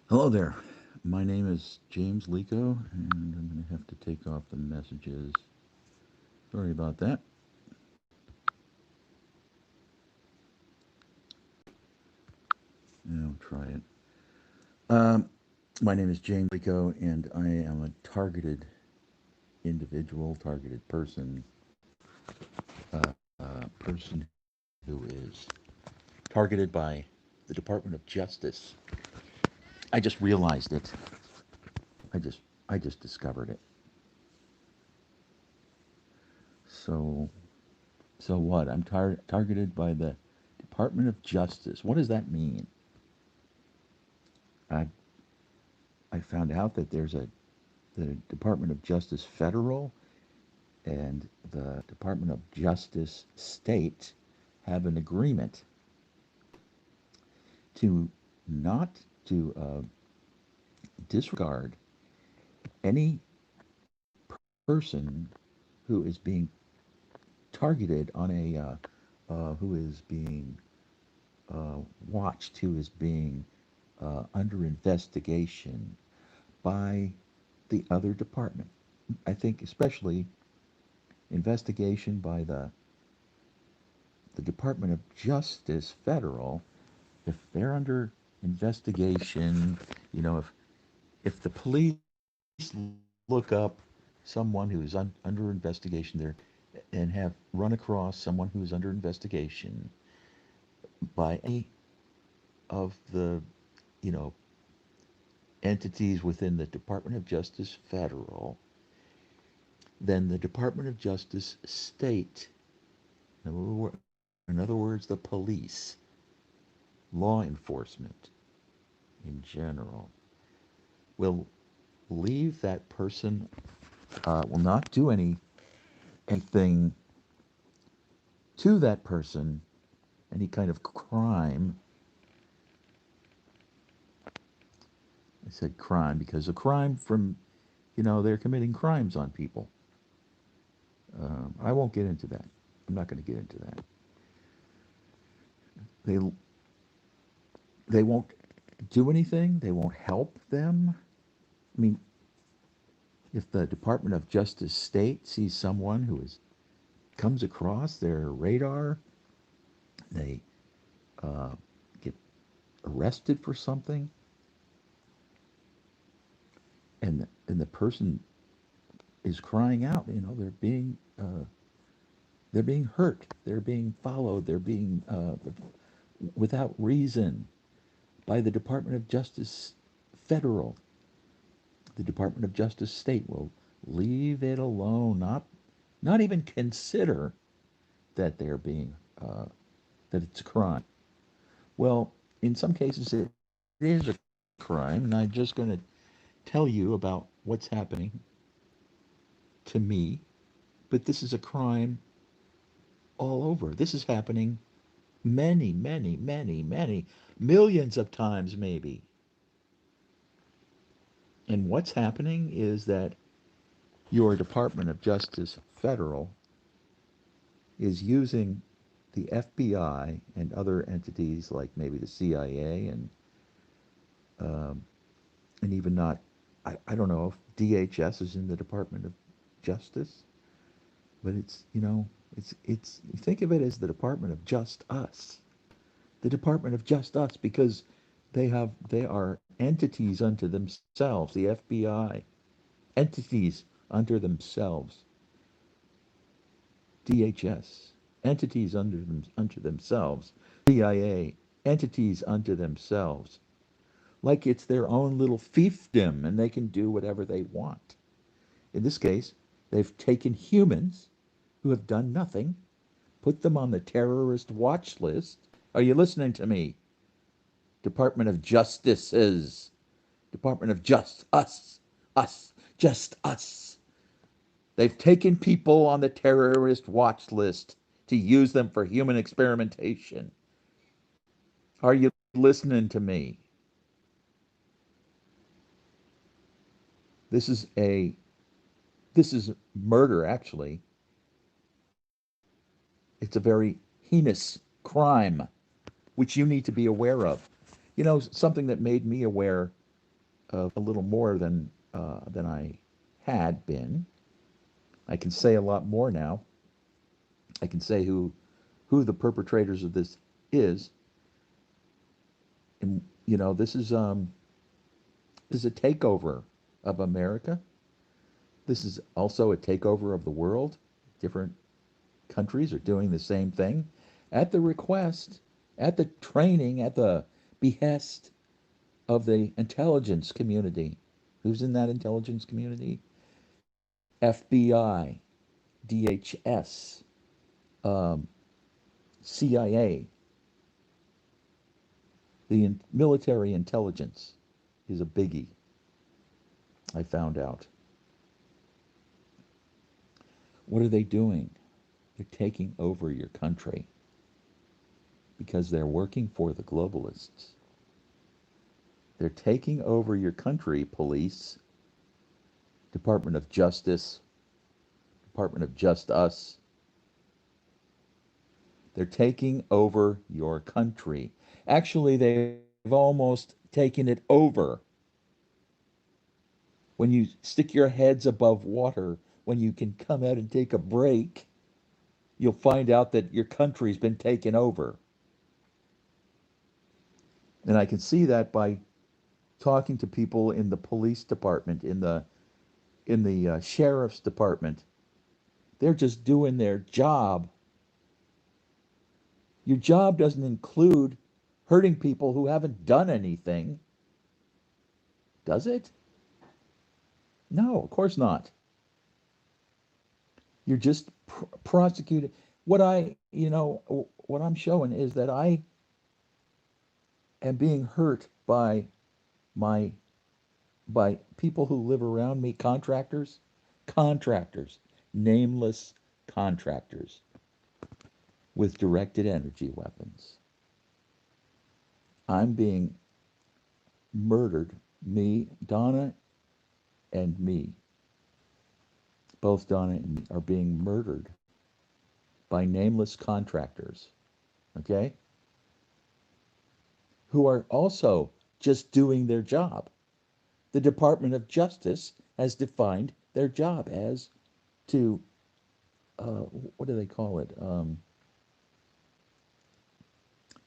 Hello there. My name is James Lico, and I'm going to have to take off the messages. Sorry about that. I'll try it. Um, my name is James Lico, and I am a targeted individual, targeted person, person who is targeted by the Department of Justice. I just realized it. I just I just discovered it. So so what? I'm targeted by the Department of Justice. What does that mean? I I found out that there's the Department of Justice Federal and the Department of Justice State have an agreement to not to disregard any person who is being targeted on who is being watched, who is being under investigation by the other department. I think especially investigation by the Department of Justice Federal, if they're under investigation, if the police look up someone who's under investigation there and have run across someone who's under investigation by any of the, you know, entities within the Department of Justice Federal, then the Department of Justice State, in other words, the police, law enforcement in general, will leave that person, will not do anything to that person, any kind of crime. I said crime because a crime from, they're committing crimes on people. I won't get into that. I'm not going to get into that. They they won't do anything. They won't help them. I mean, if the Department of Justice State sees someone who comes across their radar, they get arrested for something, and the person is crying out. They're being hurt. They're being followed. They're being without reason by the Department of Justice Federal. The Department of Justice State will leave it alone, not even consider that they're being that it's a crime. Well, in some cases it is a crime, and I'm just going to tell you about what's happening to me. But this is a crime all over. This is happening many, many, many, many millions of times, maybe. And what's happening is that your Department of Justice Federal is using the FBI and other entities like maybe the CIA um, and even not, I don't know if DHS is in the Department of Justice, but it's think of it as the Department of Just Us, the Department of Just Us, because they are entities unto themselves. The FBI, entities unto themselves. DHS, entities unto themselves. CIA, entities unto themselves. Like it's their own little fiefdom and they can do whatever they want. In this case, they've taken humans who have done nothing, put them on the terrorist watch list. Are you listening to me? Department of Justices, Department of Just Us. They've taken people on the terrorist watch list to use them for human experimentation. Are you listening to me? This is a this is murder actually. It's a very heinous crime which you need to be aware of. Something that made me aware of a little more than I had been. I can say a lot more now. I can say who the perpetrators of this is. And this is a takeover of America. This is also a takeover of the world. Different countries are doing the same thing at the request, at the training, at the behest of the intelligence community. Who's in that intelligence community? FBI, DHS, um, CIA. The military intelligence is a biggie, I found out. What are they doing? They're taking over your country because they're working for the globalists. They're taking over your country, police, Department of Justice, Department of Just Us. They're taking over your country. Actually, they've almost taken it over. When you stick your heads above water, when you can come out and take a break, you'll find out that your country's been taken over. And I can see that by talking to people in the police department, in the sheriff's department. They're just doing their job. Your job doesn't include hurting people who haven't done anything, does it? No, of course not. You're just prosecuting. What I'm showing is that I am being hurt my by people who live around me, contractors, nameless contractors with directed energy weapons. I'm being murdered, me, Donna, and me. Both Donna and me are being murdered by nameless contractors, okay? Who are also just doing their job. The Department of Justice has defined their job as to, what do they call it?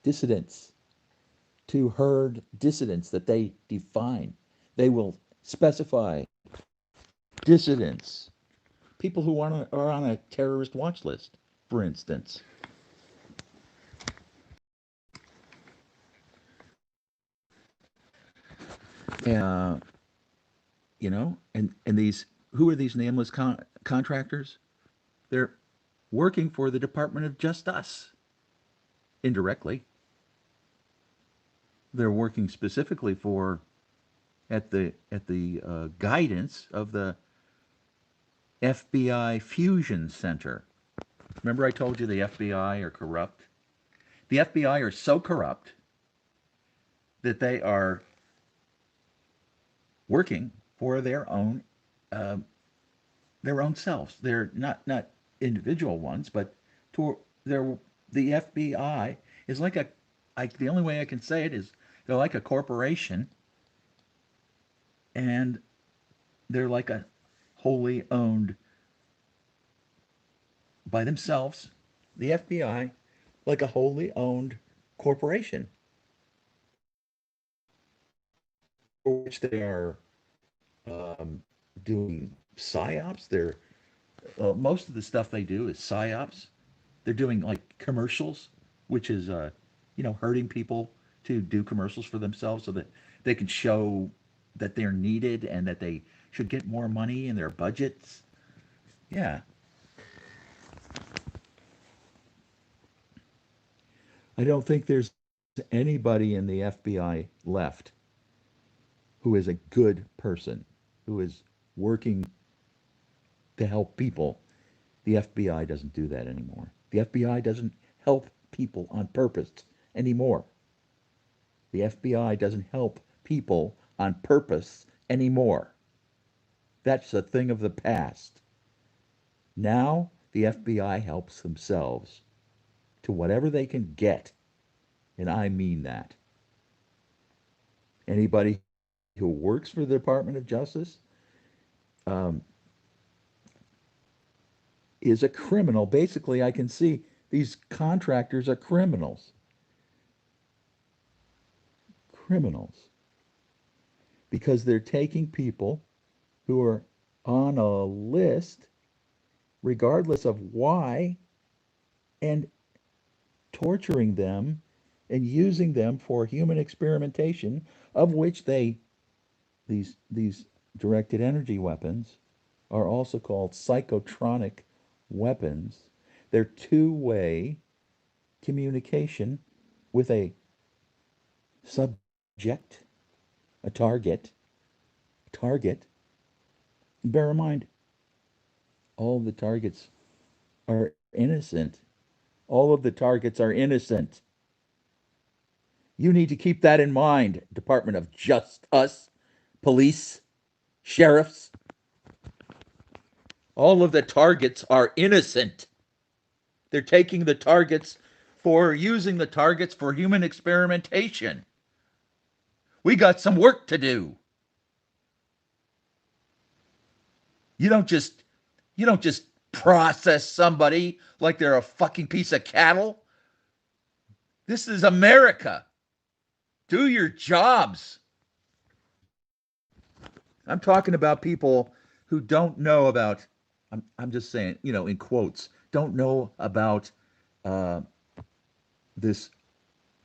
Dissidents. To herd dissidents that they define. They will specify dissidents. People who are on a terrorist watch list, for instance. Uh, and these, who are these nameless contractors? They're working for the Department of Just Us, indirectly. They're working specifically for, at the guidance of the FBI Fusion Center. Remember I told you the FBI are corrupt? The FBI are so corrupt that they are working for uh, their own selves. They're not individual ones, but they're the FBI is like the only way I can say it is they're like a corporation, and they're like a wholly owned by themselves. The FBI, like a wholly owned corporation, for which they are um, doing psyops. They're most of the stuff they do is psyops. They're doing like commercials, which is hurting people to do commercials for themselves so that they can show that they're needed and that they should get more money in their budgets. Yeah, I don't think there's anybody in the FBI left who is a good person, who is working to help people. The FBI doesn't do that anymore. The FBI doesn't help people on purpose anymore. The FBI doesn't help people on purpose anymore. That's a thing of the past. Now the FBI helps themselves to whatever they can get. And I mean that. Anybody who works for the Department of Justice um, is a criminal. Basically, I can see these contractors are criminals. Criminals. Because they're taking people who are on a list, regardless of why, and torturing them and using them for human experimentation, of which these directed energy weapons are also called psychotronic weapons. They're two-way communication with a subject, a target. Bear in mind, all the targets are innocent. All of the targets are innocent. You need to keep that in mind, Department of Justice, police, sheriffs. All of the targets are innocent. They're taking the targets for using the targets for human experimentation. We got some work to do. You don't just you don't just process somebody like they're a fucking piece of cattle. This is America. Do your jobs. I'm talking about people who don't know about, I'm just saying, in quotes, don't know about uh, this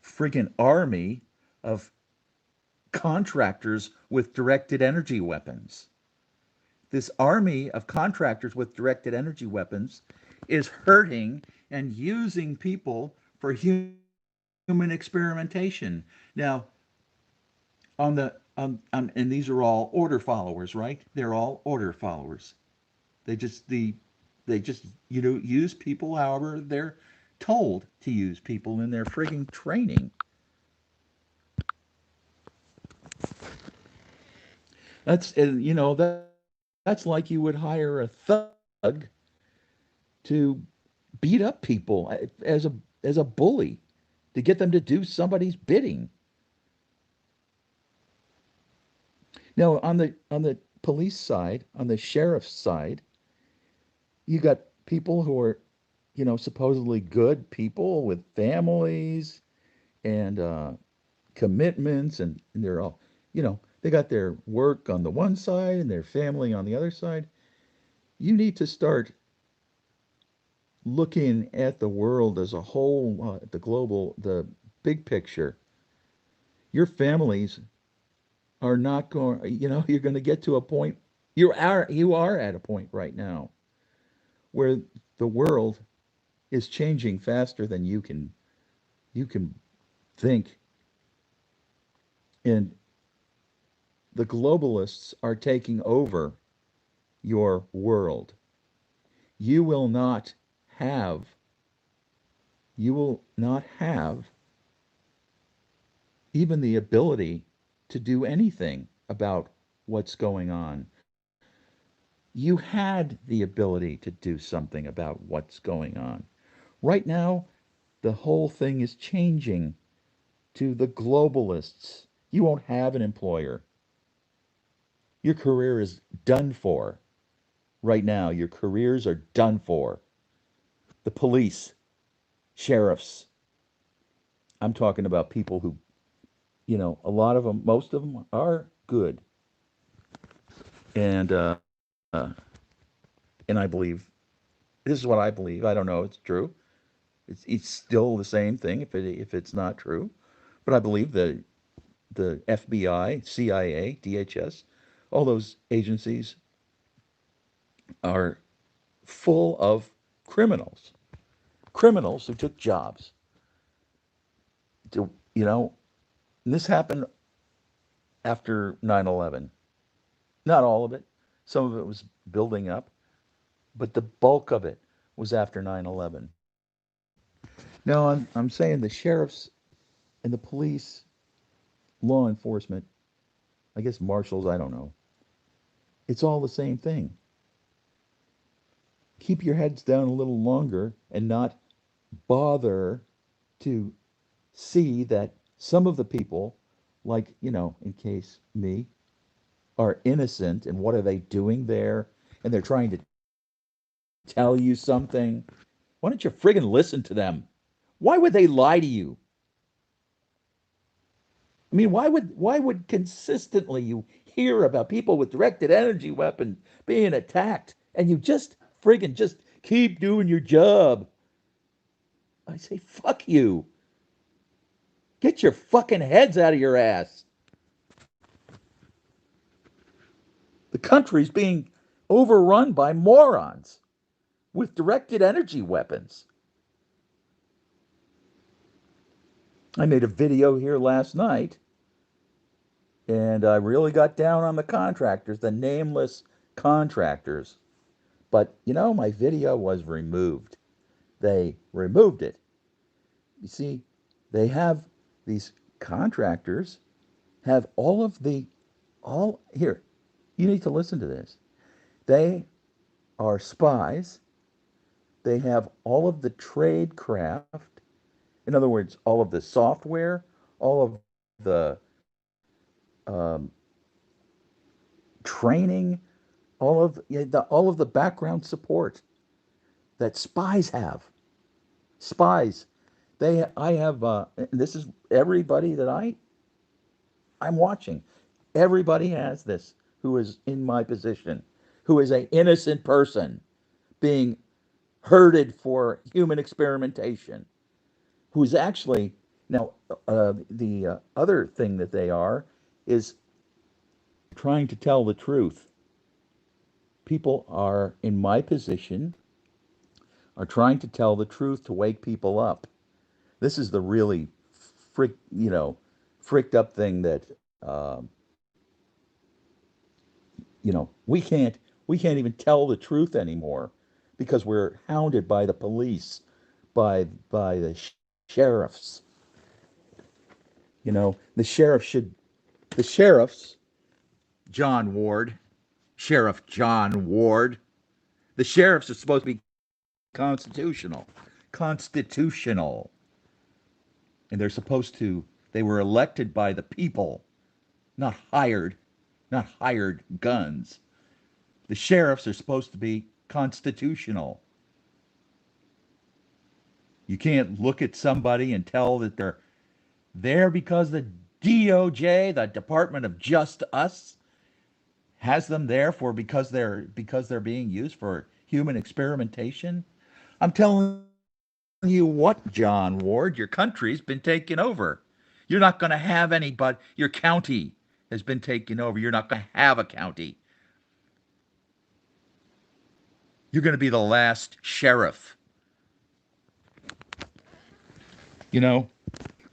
friggin' army of contractors with directed energy weapons. This army of contractors with directed energy weapons is hurting and using people for human experimentation. Now, and these are all order followers, right? They're all order followers. They just use people however they're told to use people in their frigging training. That's like you would hire a thug to beat up people as a bully, to get them to do somebody's bidding. Now, on the police side, on the sheriff's side, you got people who are, supposedly good people with families and commitments, and they're all, they got their work on the one side and their family on the other side. You need to start looking at the world as a whole, the big picture. Your families are not going, you're going to get to a point, you are at a point right now where the world is changing faster than you can think, and the globalists are taking over your world. You will not have you will not have even the ability to do anything about what's going on. You had the ability to do something about what's going on. Right now, the whole thing is changing to the globalists. You won't have an employer. Your career is done for. Right now, your careers are done for. The police, sheriffs. I'm talking about people who, a lot of them, most of them are good. And and I believe, this is what I believe. I don't know it's true. It's still the same thing if it's not true. But I believe that the FBI, CIA, DHS, all those agencies are full of criminals. Criminals who took jobs. To, and this happened after 9/11. Not all of it. Some of it was building up, but the bulk of it was after 9/11. Now, I'm saying the sheriffs and the police, law enforcement, I guess marshals, I don't know. It's all the same thing. Keep your heads down a little longer and not bother to see that some of the people, like, in case me, are innocent, and what are they doing there? And they're trying to tell you something. Why don't you friggin' listen to them? Why would they lie to you? I mean, why would consistently you hear about people with directed energy weapons being attacked, and you just friggin' just keep doing your job? I say, fuck you. Get your fucking heads out of your ass. The country's being overrun by morons with directed energy weapons. I made a video here last night, and I really got down on the contractors, the nameless contractors. But, my video was removed. They removed it. You see, they have these contractors have here, you need to listen to this. They are spies. They have all of the trade craft. In other words, all of the software, all of the um, training, all of the background support that spies have. Spies. I have. This is everybody that I'm watching. Everybody has this who is in my position, who is an innocent person being herded for human experimentation, who's actually now the other thing that they are is trying to tell the truth. People are in my position are trying to tell the truth to wake people up. This is the really fricked up thing that um, we can't even tell the truth anymore because we're hounded by the police, by the sheriffs. The sheriffs, John Ward, Sheriff John Ward, the sheriffs are supposed to be constitutional, and they were elected by the people, not hired guns. The sheriffs are supposed to be constitutional. You can't look at somebody and tell that they're there because the DOJ, the Department of Justice, has them there because they're being used for human experimentation. I'm telling you what, John Ward, your country's been taken over. You're not going to have anybody. Your county has been taken over. You're not going to have a county. You're going to be the last sheriff. You know,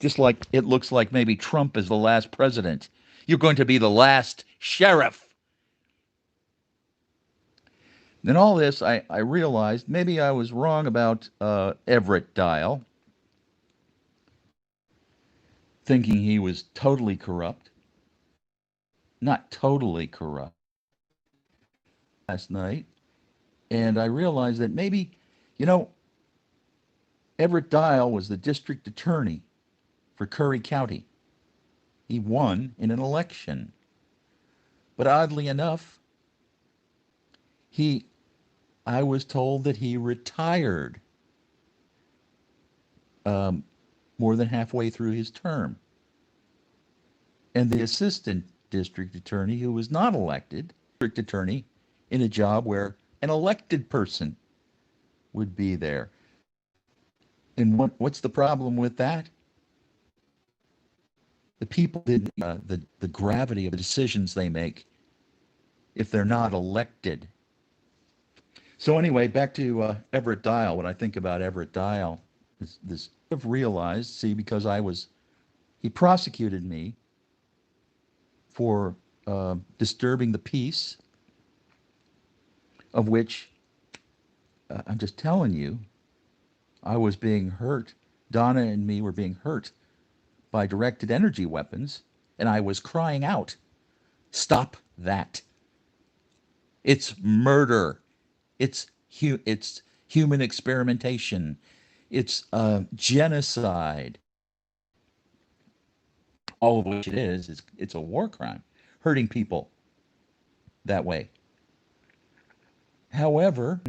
just like it looks like maybe Trump is the last president. You're going to be the last sheriff. In all this, I realized maybe I was wrong about Everett Dial, thinking he was totally corrupt. Not totally corrupt last night. And I realized that maybe, you know, Everett Dial was the district attorney for Curry County. He won in an election. But oddly enough, I was told that he retired more than halfway through his term. And the assistant district attorney, who was not elected, district attorney in a job where an elected person would be there. And what's the problem with that? The people didn't the gravity of the decisions they make if they're not elected. So anyway, back to Everett Dial. What I think about Everett Dial is this: I've realized, because he prosecuted me for disturbing the peace, of which I'm just telling you, I was being hurt. Donna and me were being hurt by directed energy weapons, and I was crying out, "Stop that! It's murder! It's human experimentation! It's genocide!" All of which it is. It's a war crime, hurting people that way. However,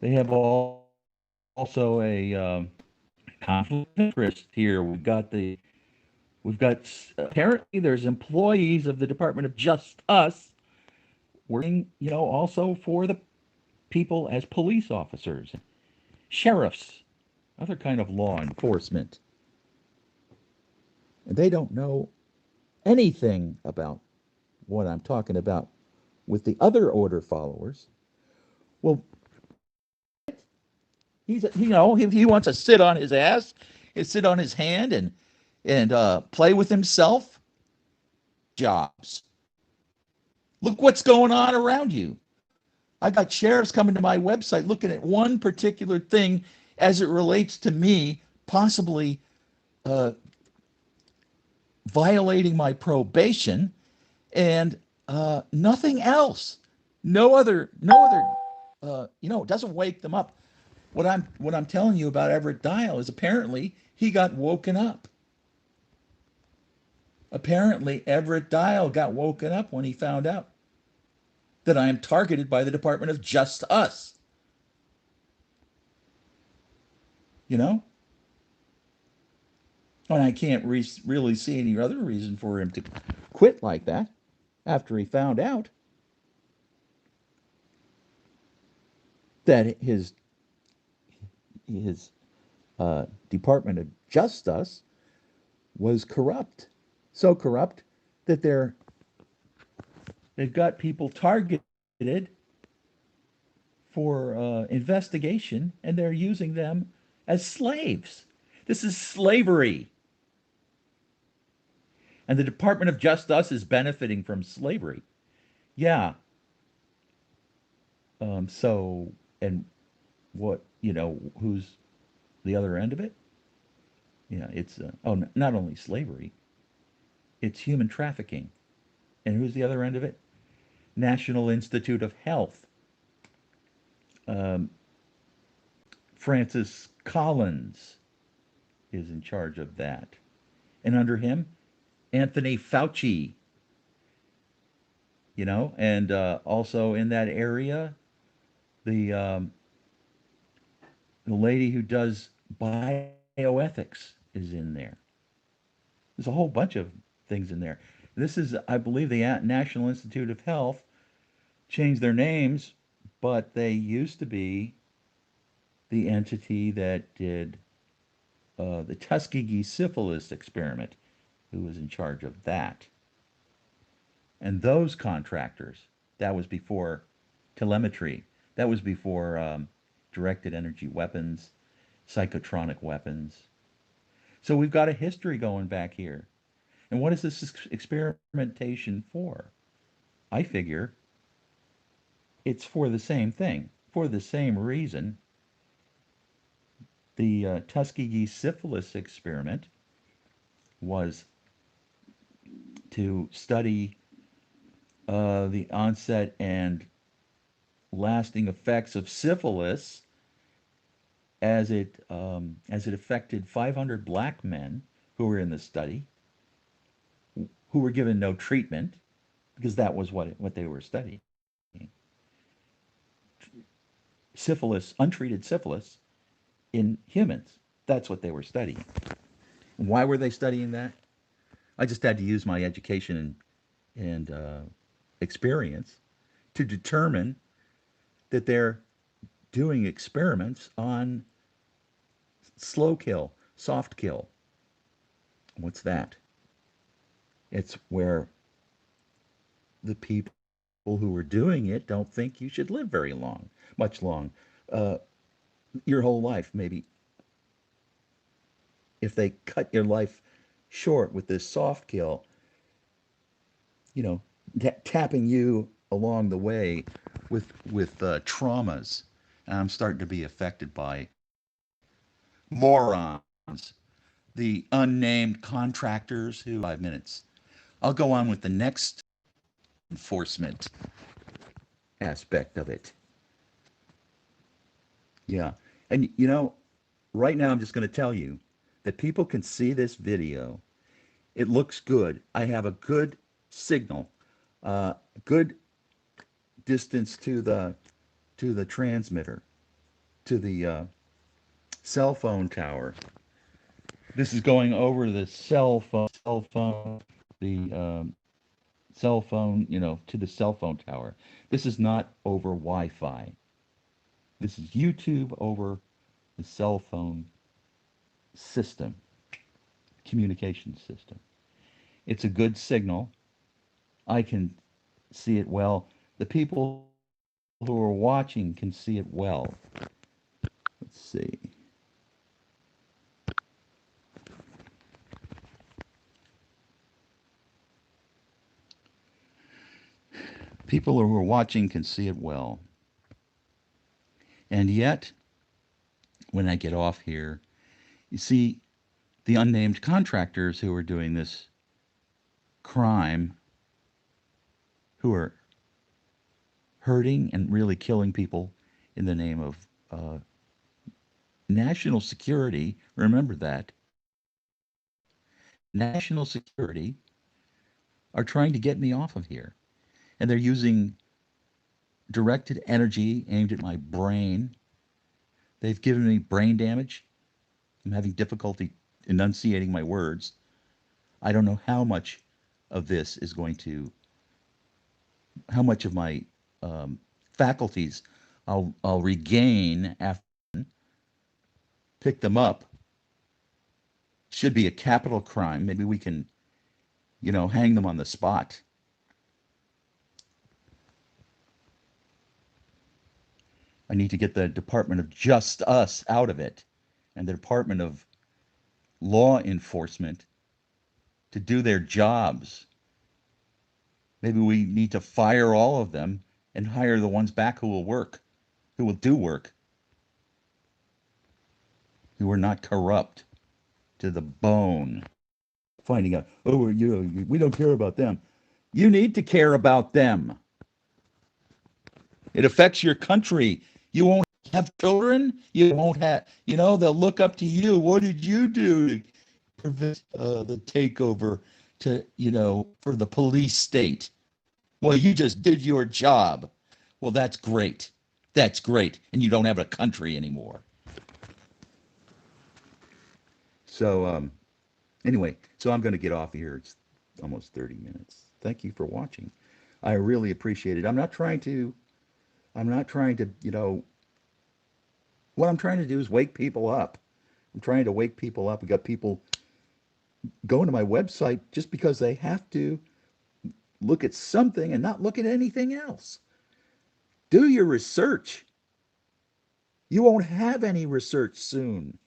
they have also a conflict of interest here. We've got apparently there's employees of the Department of Justice working, also for the people as police officers, sheriffs, other kind of law enforcement. And they don't know anything about what I'm talking about with the other order followers. Well, if he wants to sit on his ass, sit on his hand and play with himself, jobs. Look what's going on around you. I got sheriffs coming to my website looking at one particular thing as it relates to me, possibly violating my probation, and nothing else. No other. It doesn't wake them up. What I'm telling you about 𝙤𝙤𝙀𝙯 is apparently he got woken up. Apparently 𝙤𝙤𝙀𝙯 got woken up when he found out that I am targeted by the Department of Justice. And I can't really see any other reason for him to quit like that after he found out that his Department of Justice was corrupt. So corrupt that they've got people targeted for investigation, and they're using them as slaves. This is slavery. And the Department of Justice is benefiting from slavery. Yeah. And what, who's the other end of it? Yeah, it's, not only slavery, it's human trafficking. And who's the other end of it? National Institute of Health. Francis Collins is in charge of that. And under him, Anthony Fauci. And also in that area, the lady who does bioethics is in there. There's a whole bunch of things in there. This is, I believe, the National Institute of Health changed their names, but they used to be the entity that did the Tuskegee syphilis experiment, who was in charge of that. And those contractors, that was before telemetry. That was before directed energy weapons, psychotronic weapons. So we've got a history going back here. And what is this experimentation for? I figure it's for the same thing, for the same reason. The Tuskegee syphilis experiment was to study the onset and lasting effects of syphilis as it affected 500 black men who were in the study, who were given no treatment, because that was what they were studying. Syphilis, untreated syphilis in humans. That's what they were studying. And why were they studying that? I just had to use my education and experience to determine that they're doing experiments on slow kill, soft kill. What's that? It's where the people who are doing it don't think you should live very long, much long, your whole life, maybe. If they cut your life short with this soft kill, tapping you along the way with traumas. And I'm starting to be affected by morons, the unnamed contractors who 5 minutes. I'll go on with the next enforcement aspect of it. Yeah. And right now I'm just going to tell you that people can see this video. It looks good. I have a good signal Good distance to the transmitter, to the cell phone tower. This is going over the cell phone, to the cell phone tower. This is not over Wi-Fi. This is YouTube over the cell phone system, communication system. It's a good signal. I can see it well. The people who are watching can see it well. Let's see. People who are watching can see it well. And yet, when I get off here, you see the unnamed contractors who are doing this crime, who are hurting and really killing people in the name of national security. Remember that. National security are trying to get me off of here. And they're using directed energy aimed at my brain. They've given me brain damage. I'm having difficulty enunciating my words. I don't know how much of this is going to, how much of my faculties I'll regain after pick them up. Should be a capital crime. Maybe we can, hang them on the spot. I need to get the Department of Justice out of it and the Department of Law Enforcement to do their jobs. Maybe we need to fire all of them and hire the ones back who will work, who will do work, who are not corrupt to the bone. Finding out, we don't care about them. You need to care about them. It affects your country. You won't have children. You won't have, they'll look up to you. What did you do to prevent the takeover for the police state? Well, you just did your job. Well, that's great. That's great. And you don't have a country anymore. So, anyway, so I'm going to get off here. It's almost 30 minutes. Thank you for watching. I really appreciate it. I'm not trying to, what I'm trying to do is wake people up. I'm trying to wake people up. We got people going to my website just because they have to look at something and not look at anything else. Do your research. You won't have any research soon.